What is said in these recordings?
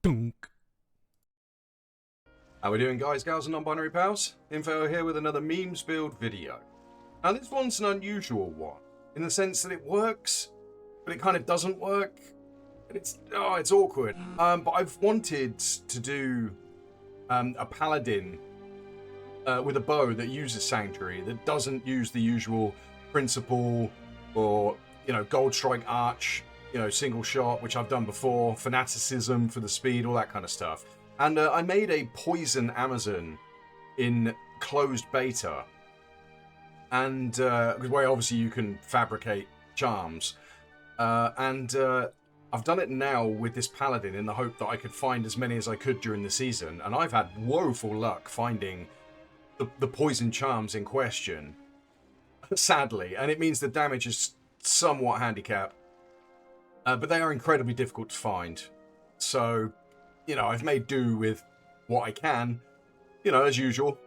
Dunk. How we doing, guys, gals and non-binary pals? Info here with another memes build video. Now this one's an unusual one in the sense that it works, but it kind of doesn't work. And it's awkward. But I've wanted to do a paladin with a bow that uses sanctuary, that doesn't use the usual principle or gold strike arch, single shot, which I've done before, fanaticism for the speed, all that kind of stuff. And I made a poison Amazon in closed beta, and where obviously you can fabricate charms. I've done it now with this paladin in the hope that I could find as many as I could during the season, and I've had woeful luck finding the poison charms in question, sadly, and it means the damage is somewhat handicapped, but they are incredibly difficult to find. So, I've made do with what I can, as usual,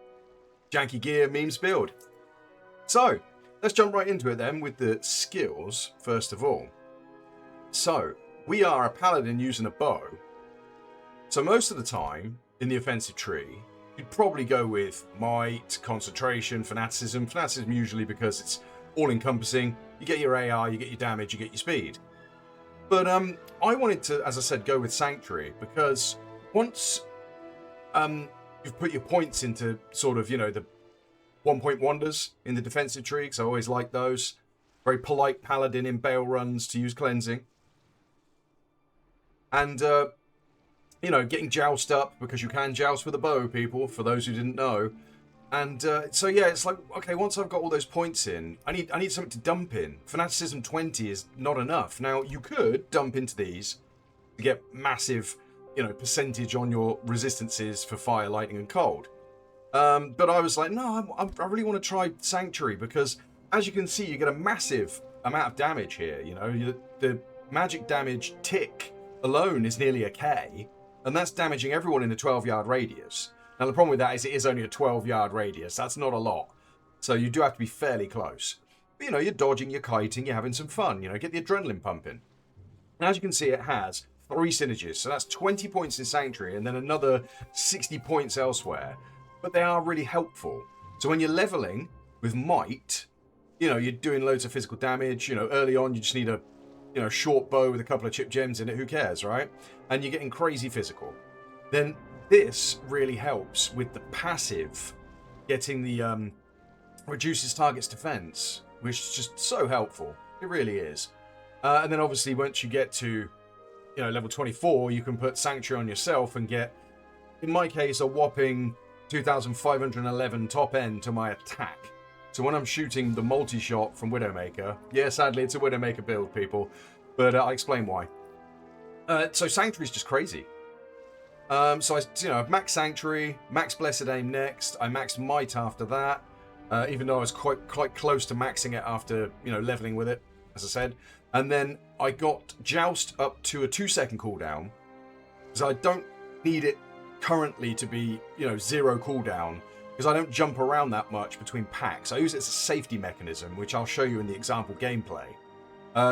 janky gear memes build. So, let's jump right into it then with the skills, first of all. So, we are a paladin using a bow. So most of the time, in the offensive tree, you'd probably go with might, concentration, fanaticism. Fanaticism usually because it's all-encompassing. You get your AR, you get your damage, you get your speed. But I wanted to, as I said, go with Sanctuary because once you've put your points into sort of, the one-point wonders in the defensive tree, because I always like those. Very polite paladin in bail runs to use cleansing. And, getting joust up, because you can joust with a bow, people, for those who didn't know. And so, yeah, it's like, okay, once I've got all those points in, I need something to dump in. Fanaticism 20 is not enough. Now, you could dump into these to get massive, percentage on your resistances for fire, lightning, and cold. But I was like, no, I really want to try Sanctuary, because as you can see, you get a massive amount of damage here. The magic damage tick alone is nearly a K, and that's damaging everyone in a 12-yard radius. Now, the problem with that is it is only a 12-yard radius. That's not a lot. So you do have to be fairly close. But, you're dodging, you're kiting, you're having some fun. Get the adrenaline pumping. And as you can see, it has 3 synergies. So that's 20 points in Sanctuary and then another 60 points elsewhere. But they are really helpful. So when you're leveling with might, you're doing loads of physical damage. Early on, you just need a short bow with a couple of chip gems in it, who cares, right? And you're getting crazy physical. Then this really helps with the passive, getting the reduces target's defense, which is just so helpful. It really is. And then obviously once you get to, level 24, you can put Sanctuary on yourself and get, in my case, a whopping 2,511 top end to my attack. So when I'm shooting the multi-shot from Widowmaker, yeah, sadly, it's a Widowmaker build, people, but I'll explain why. So Sanctuary's just crazy. So I've maxed Sanctuary, maxed Blessed Aim next, I maxed Might after that, even though I was quite close to maxing it after, leveling with it, as I said. And then I got Joust up to a 2-second cooldown, because I don't need it currently to be, 0 cooldown, because I don't jump around that much between packs. I use it as a safety mechanism, which I'll show you in the example gameplay.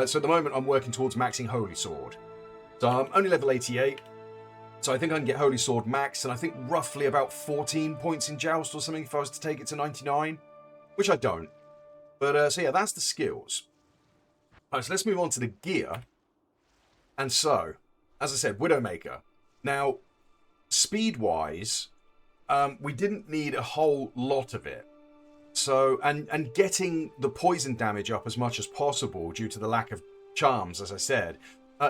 So at the moment, I'm working towards maxing Holy Sword. So I'm only level 88, so I think I can get Holy Sword max, and I think roughly about 14 points in Joust or something if I was to take it to 99, which I don't. But, so yeah, that's the skills. Alright, so let's move on to the gear. And so, as I said, Widowmaker. Now, speed-wise, we didn't need a whole lot of it. So, and getting the poison damage up as much as possible due to the lack of charms, as I said,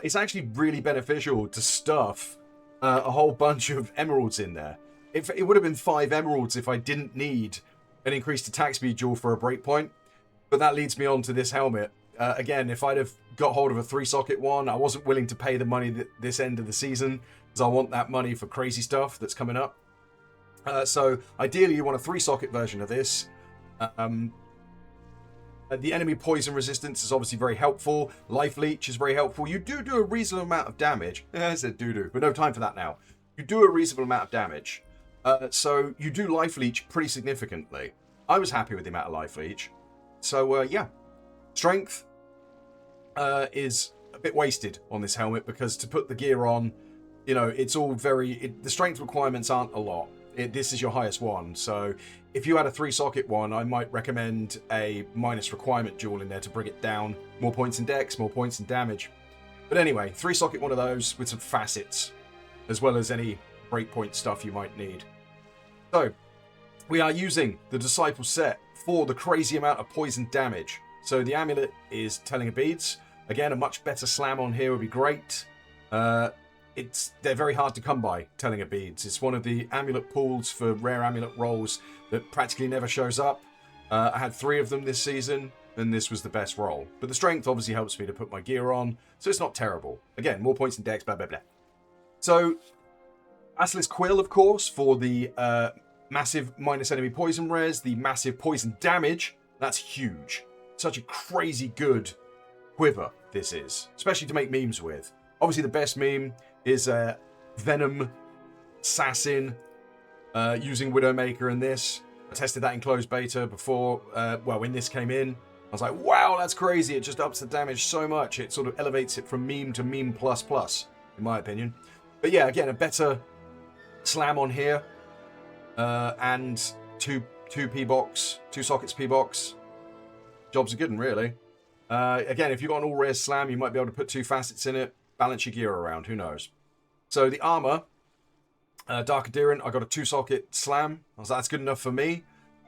it's actually really beneficial to stuff a whole bunch of emeralds in there. It would have been 5 emeralds if I didn't need an increased attack speed jewel for a breakpoint. But that leads me on to this helmet. Again, if I'd have got hold of a 3-socket one, I wasn't willing to pay the money this end of the season, because I want that money for crazy stuff that's coming up. So ideally you want a 3-socket version of this. The enemy poison resistance is obviously very helpful. Life leech is very helpful. You do a reasonable amount of damage. I said do, but no time for that now. You do a reasonable amount of damage. So you do life leech pretty significantly. I was happy with the amount of life leech. So yeah, strength is a bit wasted on this helmet because to put the gear on, you know, it's all very... the strength requirements aren't a lot. This is your highest one, so if you had a 3-socket one, I might recommend a minus requirement duel in there to bring it down. More points in dex, more points in damage. But anyway, 3-socket one of those with some facets, as well as any breakpoint stuff you might need. So, we are using the Disciple set for the crazy amount of poison damage. So the amulet is Telling of Beads. Again, a much better slam on here would be great. They're very hard to come by, Telling of Beads. It's one of the amulet pools for rare amulet rolls that practically never shows up. I had 3 of them this season, and this was the best roll. But the strength obviously helps me to put my gear on, so it's not terrible. Again, more points in dex, blah, blah, blah. So, Basilisk Quill, of course, for the massive minus enemy poison res, the massive poison damage. That's huge. Such a crazy good quiver this is, especially to make memes with. Obviously, the best meme is Venom Assassin using Widowmaker in this. I tested that in closed beta before, when this came in. I was like, wow, that's crazy. It just ups the damage so much. It sort of elevates it from meme to meme plus plus, in my opinion. But yeah, again, a better slam on here. And two P-box, 2 sockets P-box. Jobs are good, really. Again, if you've got an all-rare slam, you might be able to put 2 facets in it. Balance your gear around, who knows. So the armor, Dark Adherent, I got a 2-socket slam. I was like, that's good enough for me.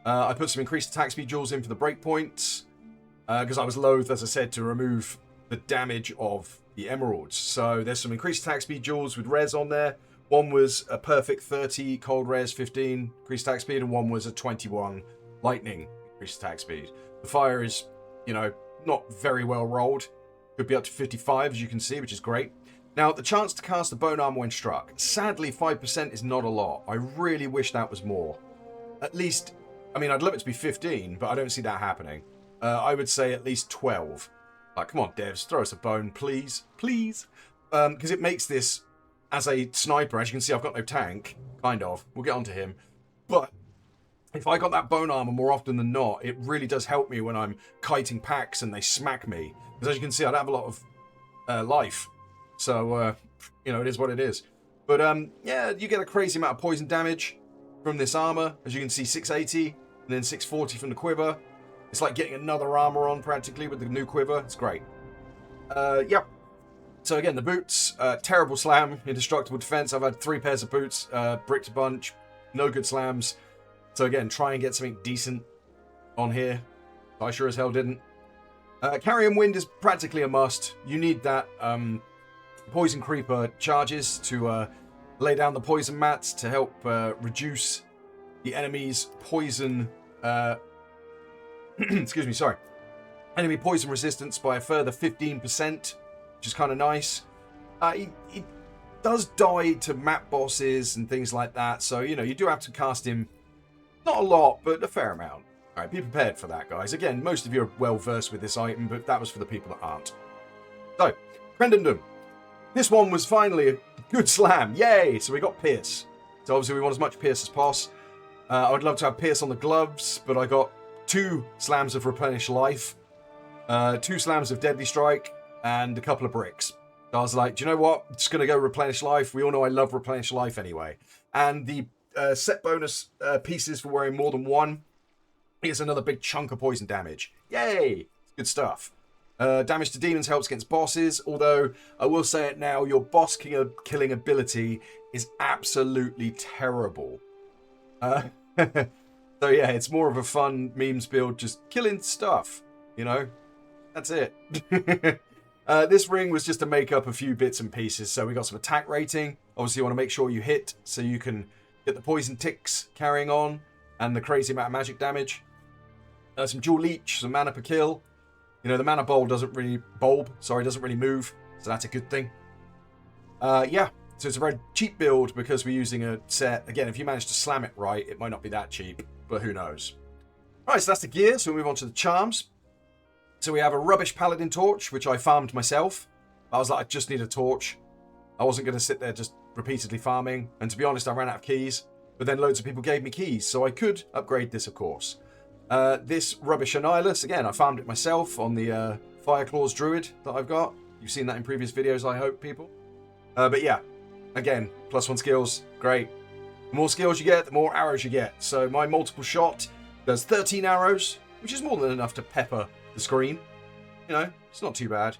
I put some increased attack speed jewels in for the breakpoints. Because I was loath, as I said, to remove the damage of the emeralds. So there's some increased attack speed jewels with res on there. One was a perfect 30 cold res, 15 increased attack speed, and one was a 21 lightning increased attack speed. The fire is, you know, not very well rolled. Could be up to 55, as you can see, which is great. Now, the chance to cast the bone armor when struck. Sadly, 5% is not a lot. I really wish that was more. At least, I mean, I'd love it to be 15, but I don't see that happening. I would say at least 12. Like, come on, devs, throw us a bone, please. Please. Because it makes this, as a sniper, as you can see, I've got no tank. Kind of. We'll get onto him. But if I got that bone armor more often than not, it really does help me when I'm kiting packs and they smack me. Because as you can see, I don't have a lot of life. So, you know, it is what it is. But, yeah, you get a crazy amount of poison damage from this armor. As you can see, 680 and then 640 from the quiver. It's like getting another armor on, practically, with the new quiver. It's great. Yeah. So, again, the boots. Terrible slam. Indestructible defense. I've had 3 pairs of boots. Bricked a bunch. No good slams. So, again, try and get something decent on here. I sure as hell didn't. Carrion Wind is practically a must. You need that Poison Creeper charges to lay down the poison mats to help reduce the enemy's poison... excuse me, sorry. Enemy poison resistance by a further 15%, which is kind of nice. He does die to map bosses and things like that, so, you know, you do have to cast him, not a lot, but a fair amount. Alright, be prepared for that, guys. Again, most of you are well-versed with this item, but that was for the people that aren't. So, Crendendum. This one was finally a good slam. Yay! So we got Pierce. So obviously we want as much Pierce as possible. I would love to have Pierce on the gloves, but I got 2 slams of Replenish Life, 2 slams of Deadly Strike, and a couple of bricks. So I was like, do you know what? I'm just going to go Replenish Life. We all know I love Replenish Life anyway. And the set bonus pieces for wearing more than 1. Here's another big chunk of poison damage. Yay! Good stuff. Damage to demons helps against bosses, although I will say it now, your boss killing ability is absolutely terrible. So yeah, it's more of a fun memes build, just killing stuff, you know? That's it. This ring was just to make up a few bits and pieces, so we got some attack rating. Obviously you want to make sure you hit, so you can get the poison ticks carrying on, and the crazy amount of magic damage. Some Dual Leech, some mana per kill. You know, the mana doesn't really move, so that's a good thing. Yeah, so it's a very cheap build because we're using a set. Again, if you manage to slam it right, it might not be that cheap, but who knows. Right, so that's the gear, so we move on to the charms. So we have a rubbish Paladin torch, which I farmed myself. I was like, I just need a torch. I wasn't going to sit there just repeatedly farming, and to be honest, I ran out of keys, but then loads of people gave me keys, so I could upgrade this, of course. This rubbish Annihilus, again, I farmed it myself on the Fire Claws Druid that I've got. You've seen that in previous videos, I hope, people. But yeah, again, +1 skills, great. The more skills you get, the more arrows you get. So my multiple shot does 13 arrows, which is more than enough to pepper the screen. You know, it's not too bad.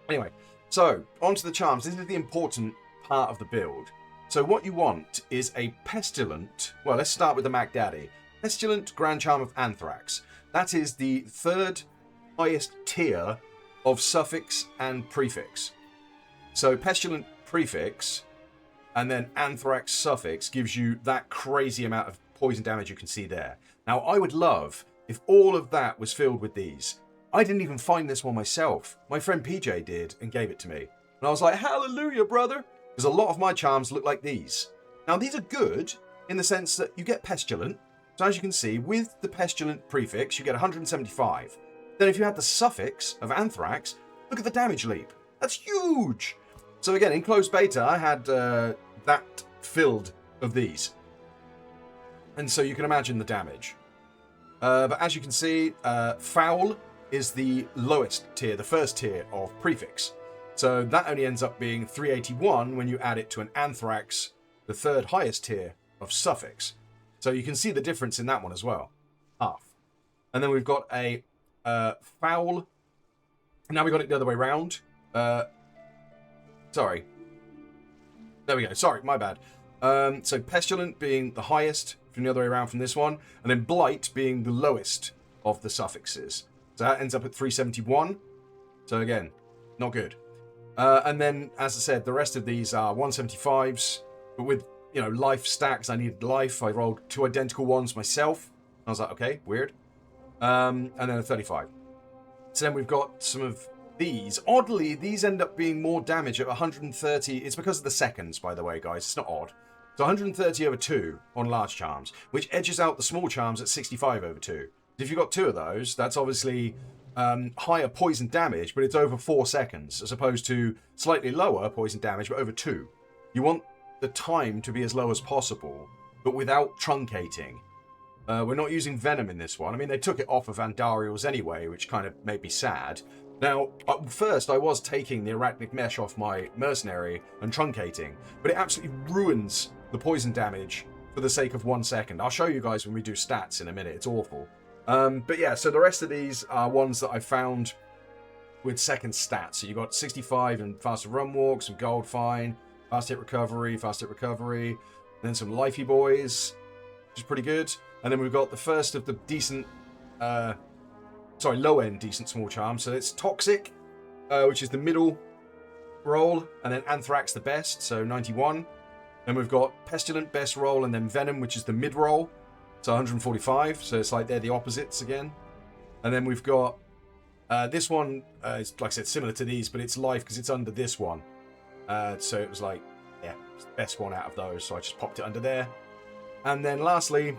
Anyway, so onto the charms. This is the important part of the build. So what you want is a Pestilent. Well, let's start with the Mac Daddy. Pestilent Grand Charm of Anthrax. That is the 3rd highest tier of suffix and prefix. So Pestilent prefix and then Anthrax suffix gives you that crazy amount of poison damage you can see there. Now, I would love if all of that was filled with these. I didn't even find this one myself. My friend PJ did and gave it to me. And I was like, hallelujah, brother. Because a lot of my charms look like these. Now, these are good in the sense that you get Pestilent. So as you can see, with the Pestilent prefix, you get 175. Then if you had the suffix of Anthrax, look at the damage leap. That's huge. So again, in closed beta, I had that filled of these. And so you can imagine the damage. But as you can see, Foul is the lowest tier, the first tier of prefix. So that only ends up being 381 when you add it to an Anthrax, the 3rd highest tier of suffix. So you can see the difference in that one as well. Half. And then we've got a Foul. Now we got it the other way around. Sorry. There we go. Sorry, my bad. So Pestilent being the highest from the other way around from this one, and then Blight being the lowest of the suffixes. So that ends up at 371. So again, not good. And then, as I said, the rest of these are 175s, but with, you know, life stacks. I needed life. I rolled 2 identical ones myself. I was like, okay, weird. And then a 35. So then we've got some of these. Oddly, these end up being more damage at 130. It's because of the seconds, by the way, guys. It's not odd. So 130 over 2 on large charms, which edges out the small charms at 65 over 2. If you've got 2 of those, that's obviously higher poison damage, but it's over 4 seconds, as opposed to slightly lower poison damage, but over 2. You want the time to be as low as possible, but without truncating. We're not using Venom in this one. I mean, they took it off of Andariel's anyway, which kind of made me sad. Now, first I was taking the Arachnic Mesh off my Mercenary and truncating, but it absolutely ruins the poison damage for the sake of 1 second. I'll show you guys when we do stats in a minute. It's awful. But yeah, so the rest of these are ones that I found with second stats. So you got 65 and faster run walk, some gold fine, fast hit recovery, then some lifey boys, which is pretty good. And then we've got the first of the decent, low-end decent small charms. So it's Toxic, which is the middle roll, and then Anthrax the best, so 91. Then we've got Pestilent best roll, and then Venom, which is the mid roll, so 145. So it's like they're the opposites again. And then we've got this one, is, like I said, similar to these, but it's life because it's under this one. So it was like, yeah, it's the best one out of those, so I just popped it under there. And then lastly,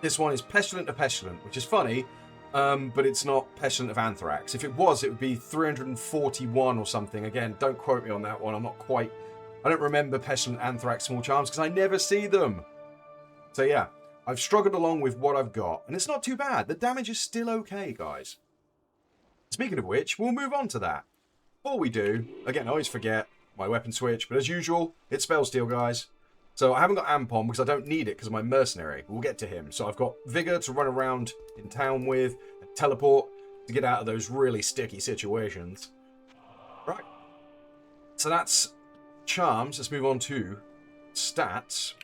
this one is Pestilent of Pestilent, which is funny, but it's not Pestilent of Anthrax. If it was, it would be 341 or something. Again, don't quote me on that one. I don't remember Pestilent Anthrax small charms because I never see them. So yeah, I've struggled along with what I've got, and it's not too bad. The damage is still okay, guys. Speaking of which, we'll move on to that. Before we do, again, I always forget my weapon switch, but as usual, it's Spell Steal, guys. So I haven't got Amp on because I don't need it because of my Mercenary. We'll get to him. So I've got Vigor to run around in town with, and Teleport to get out of those really sticky situations. Right. So that's charms. Let's move on to stats.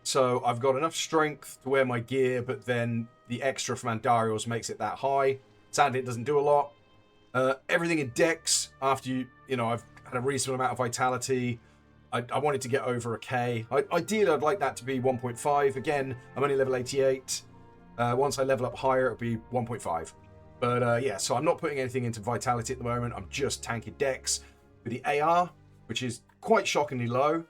So I've got enough strength to wear my gear, but then the extra from Andariel's makes it that high. Sadly, it doesn't do a lot. Everything in Dex, after I've had a reasonable amount of Vitality. I wanted to get over a K. Ideally, I'd like that to be 1.5. Again, I'm only level 88. Once I level up higher, it'll be 1.5. But yeah, so I'm not putting anything into Vitality at the moment. I'm just tanking Dex with the AR, which is quite shockingly low.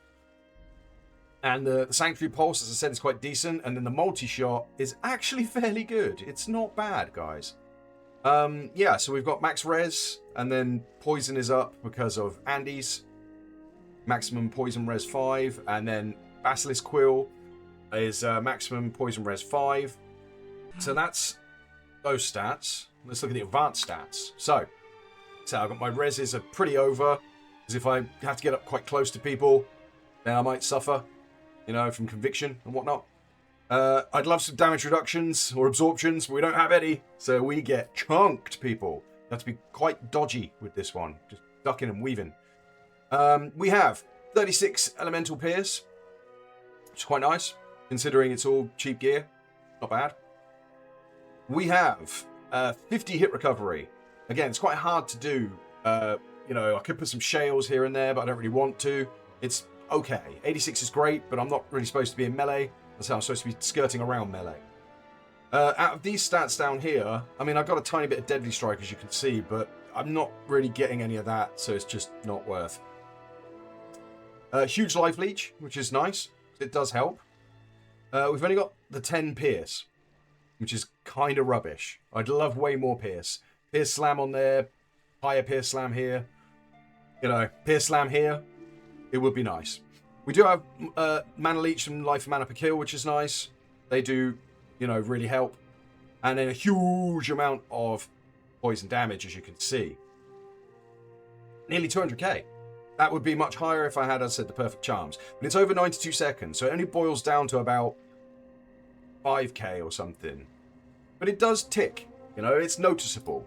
And the Sanctuary Pulse, as I said, is quite decent. And then the multi-shot is actually fairly good. It's not bad, guys. Yeah, so we've got max res, and then poison is up because of Andy's. Maximum poison res 5, and then Basilisk Quill is maximum poison res 5. So that's those stats. Let's look at the advanced stats. So I've got my reses are pretty over. Because if I have to get up quite close to people, then I might suffer, you know, from conviction and whatnot. I'd love some damage reductions or absorptions, but we don't have any. So we get chunked, people. You have to be quite dodgy with this one. Just ducking and weaving. We have 36 elemental pierce, which is quite nice, considering it's all cheap gear. Not bad. We have 50 hit recovery. Again, it's quite hard to do. You know, I could put some shales here and there, but I don't really want to. It's okay. 86 is great, but I'm not really supposed to be in melee. That's how I'm supposed to be skirting around melee. Out of these stats down here, I mean, I've got a tiny bit of Deadly Strike, as you can see, but I'm not really getting any of that, so it's just not worth. Huge Life Leech, which is nice. It does help. We've only got the 10 Pierce, which is kind of rubbish. I'd love way more Pierce. Pierce Slam on there, higher Pierce Slam here. You know, Pierce Slam here. It would be nice. We do have Mana Leech and Life Mana per kill, which is nice. They do, you know, really help. And then a huge amount of poison damage, as you can see. Nearly 200k. That would be much higher if I had, as I said, the perfect charms. But it's over 92 seconds, so it only boils down to about 5k or something. But it does tick, you know, it's noticeable.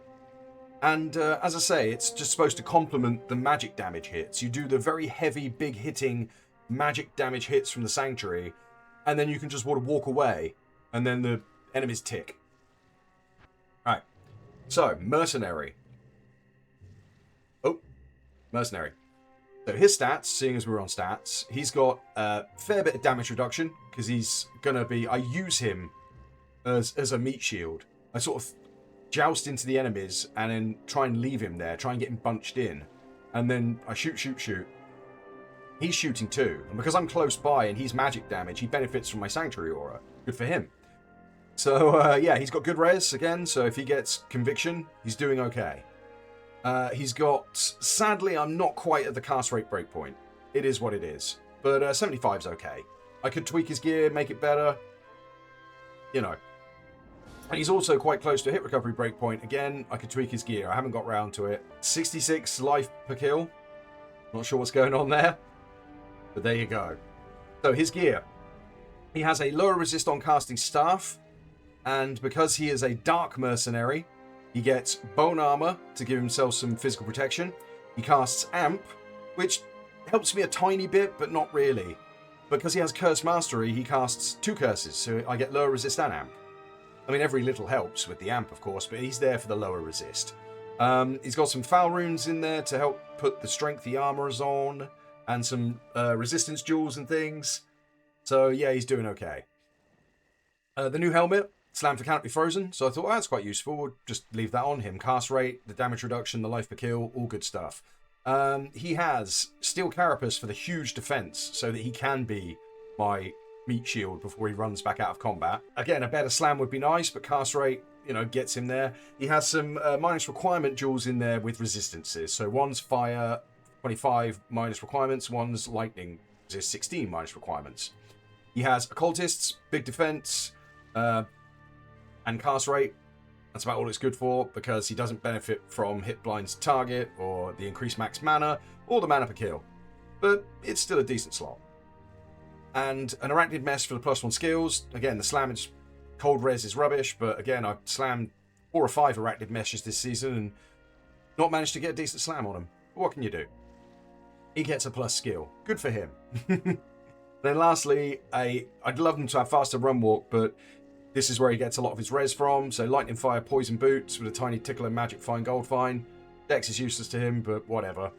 And as I say, it's just supposed to complement the magic damage hits. You do the very heavy, big hitting magic damage hits from the Sanctuary, and then you can just walk away, and then the enemies tick. Right. So, Mercenary. Oh, Mercenary. So his stats, seeing as we're on stats, he's got a fair bit of damage reduction, because he's going to be... I use him as a meat shield. I sort of joust into the enemies, and then try and leave him there, try and get him bunched in. And then I shoot. He's shooting too. And because I'm close by and he's magic damage, he benefits from my Sanctuary Aura. Good for him. So, yeah, he's got good res again, so if he gets Conviction, he's doing okay. He's got... Sadly, I'm not quite at the cast rate breakpoint. It is what it is. But 75's okay. I could tweak his gear, make it better. You know. And he's also quite close to a hit recovery breakpoint. Again, I could tweak his gear. I haven't got round to it. 66 life per kill. Not sure what's going on there. But there you go. So his gear. He has a lower resist on casting staff. And because he is a dark mercenary, he gets bone armor to give himself some physical protection. He casts amp, which helps me a tiny bit, but not really. Because he has curse mastery, he casts 2 curses, so I get lower resist and amp. I mean, every little helps with the amp, of course, but he's there for the lower resist. He's got some foul runes in there to help put the strengthy armors on, and some resistance jewels and things. So, yeah, he's doing okay. The new helmet, Slam for cannot be frozen, so I thought, that's quite useful. We'll just leave that on him. Cast rate, the damage reduction, the life per kill, all good stuff. He has Steel Carapace for the huge defense, so that he can be my meat shield before he runs back out of combat. Again, a better slam would be nice, but cast rate, you know, gets him there. He has some minus requirement jewels in there with resistances. So one's fire, 25 minus requirements, one's lightning, 16 minus requirements. He has occultists, big defense, and cast rate. That's about all it's good for, because he doesn't benefit from hit blinds to target, or the increased max mana, or the mana per kill. But it's still a decent slot. And an Arachnid Mesh for the +1 skills. Again, the slammage cold res is rubbish, but again, I've slammed 4 or 5 Arachnid Meshes this season and not managed to get a decent slam on him. But what can you do? He gets a plus skill. Good for him. Then lastly, I'd love him to have faster run walk, but this is where he gets a lot of his res from. So Lightning Fire, Poison Boots with a tiny tickle and Magic Fine, Gold Fine. Dex is useless to him, but whatever.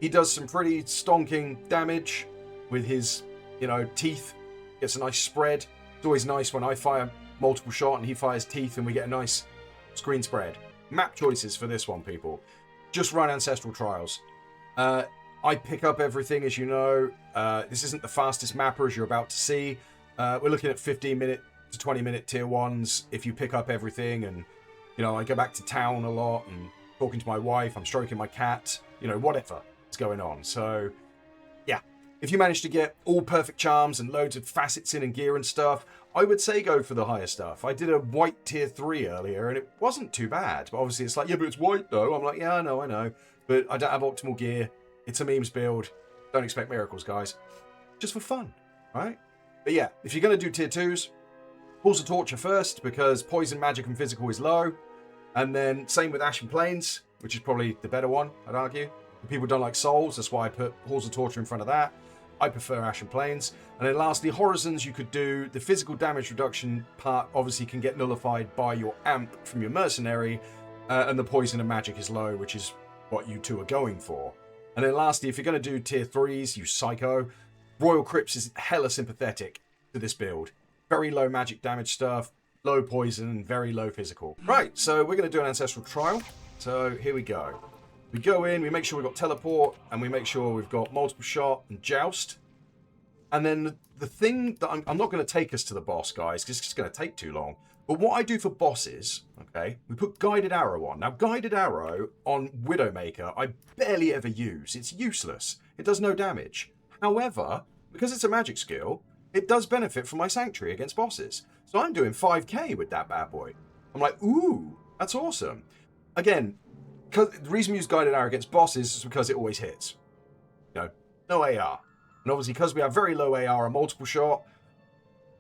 He does some pretty stonking damage with his, you know, teeth. Gets a nice spread. It's always nice when I fire multiple shot and he fires teeth and we get a nice screen spread. Map choices for this one, people. Just run Ancestral Trials. I pick up everything, as you know. This isn't the fastest mapper, as you're about to see. We're looking at 15-minute to 20-minute tier 1s if you pick up everything. And, you know, I go back to town a lot and talking to my wife. I'm stroking my cat. You know, whatever is going on. So, yeah. If you manage to get all perfect charms and loads of facets in and gear and stuff, I would say go for the higher stuff. I did a white tier 3 earlier, and it wasn't too bad. But obviously, it's like, yeah, but it's white, though. I'm like, yeah, I know. But I don't have optimal gear. It's a memes build. Don't expect miracles, guys. Just for fun, right? But yeah, if you're going to do tier 2s, Halls of Torture first, because poison, magic, and physical is low. And then same with Ashen Plains, which is probably the better one, I'd argue. People don't like souls, that's why I put Halls of Torture in front of that. I prefer Ashen Plains. And then lastly, Horizons, you could do the physical damage reduction part, obviously can get nullified by your amp from your Mercenary, and the poison and magic is low, which is what you two are going for. And then lastly, if you're going to do tier 3s, you Psycho, Royal Crypts is hella sympathetic to this build. Very low magic damage stuff, low poison, and very low physical. Right, so we're going to do an Ancestral Trial. So here we go. We go in, we make sure we've got Teleport, and we make sure we've got Multiple Shot and Joust. And then the thing that I'm not going to take us to the boss, guys, because it's just going to take too long. But what I do for bosses, okay, we put Guided Arrow on. Now, Guided Arrow on Widowmaker, I barely ever use. It's useless. It does no damage. However, because it's a magic skill, it does benefit from my Sanctuary against bosses. So I'm doing 5k with that bad boy. I'm like, ooh, that's awesome. Again, the reason we use Guided Arrow against bosses is because it always hits. You know, no AR. And obviously, because we have very low AR and multiple shot,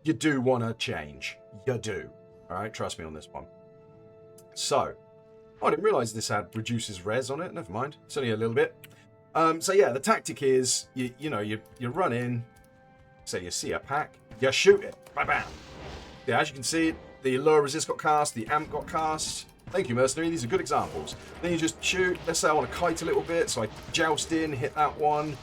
you do want to change. You do. All right, trust me on this one. So, oh, I didn't realize this had reduces res on it. Never mind. It's only a little bit. So yeah, the tactic is, you run in, say you see a pack, you shoot it. Bam, bam. Yeah, as you can see, the lower resist got cast, the amp got cast. Thank you, Mercenary. These are good examples. Then you just shoot. Let's say I want to kite a little bit, so I joust in, hit that one.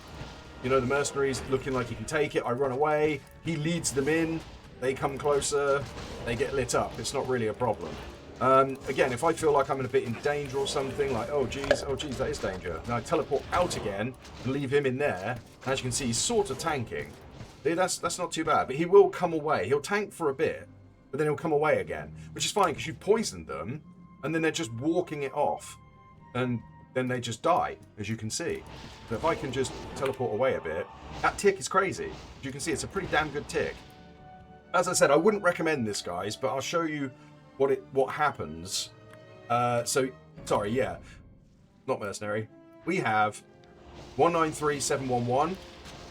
You know, the Mercenary's looking like he can take it. I run away. He leads them in. They come closer. They get lit up. It's not really a problem. Again, if I feel like I'm in a bit in danger or something, like, oh geez, that is danger. Now I teleport out again and leave him in there. As you can see, he's sort of tanking. See, that's not too bad. But he will come away. He'll tank for a bit, but then he'll come away again, which is fine because you've poisoned them. And then they're just walking it off. And then they just die, as you can see. But if I can just teleport away a bit, that tick is crazy. As you can see, it's a pretty damn good tick. As I said, I wouldn't recommend this, guys, but I'll show you what happens. Sorry, yeah. Not Mercenary. We have 193711.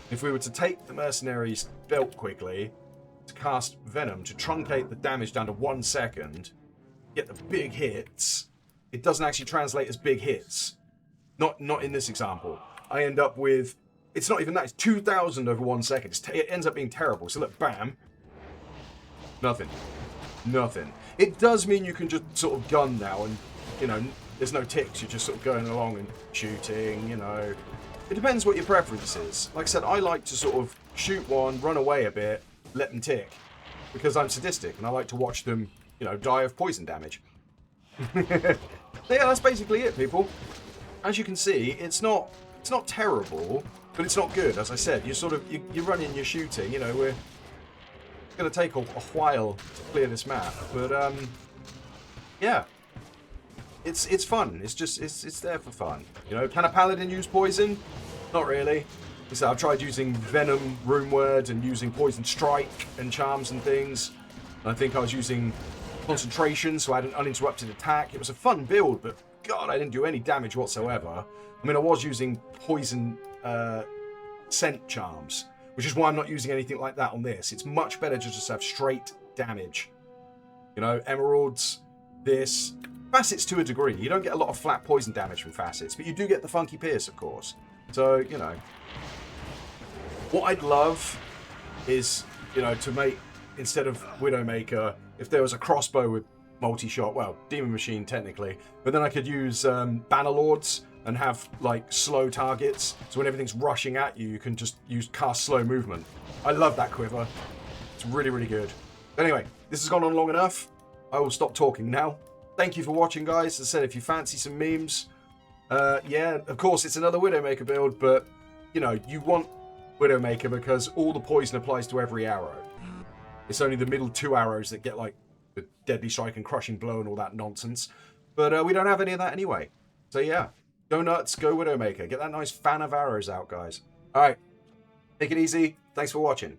If we were to take the Mercenary's belt quickly, to cast Venom, to truncate the damage down to 1 second, get the big hits, it doesn't actually translate as big hits. Not in this example. I end up with, it's not even that, it's 2,000 over 1 second. It ends up being terrible. So look, bam. Nothing. It does mean you can just sort of gun now and, there's no ticks. You're just sort of going along and shooting, It depends what your preference is. Like I said, I like to sort of shoot one, run away a bit, let them tick. Because I'm sadistic and I like to watch them die of poison damage. So yeah, that's basically it, people. As you can see, it's not terrible, but it's not good. As I said, you're running, you're shooting. We're going to take a while to clear this map, but yeah, it's fun. It's there for fun. Can a Paladin use poison? Not really. So I've tried using Venom, Rune Word, and using Poison Strike and charms and things. And I think I was using Concentration, so I had an uninterrupted attack. It was a fun build, but God, I didn't do any damage whatsoever. I mean, I was using Poison Scent Charms, which is why I'm not using anything like that on this. It's much better to just have straight damage. Emeralds, this. Facets to a degree. You don't get a lot of flat poison damage from Facets, but you do get the Funky Pierce, of course. So, what I'd love is, to make, instead of Widowmaker, if there was a crossbow with multi-shot, well, Demon Machine technically, but then I could use Bannerlords and have like slow targets, so when everything's rushing at you, you can just cast slow movement. I love that quiver. It's really, really good. Anyway, this has gone on long enough. I will stop talking now. Thank you for watching, guys. As I said, if you fancy some memes, yeah, of course it's another Widowmaker build, but you want Widowmaker because all the poison applies to every arrow. It's only the middle 2 arrows that get like the Deadly Strike and Crushing Blow and all that nonsense. But we don't have any of that anyway. So yeah, go nuts, go Widowmaker. Get that nice fan of arrows out, guys. All right, take it easy. Thanks for watching.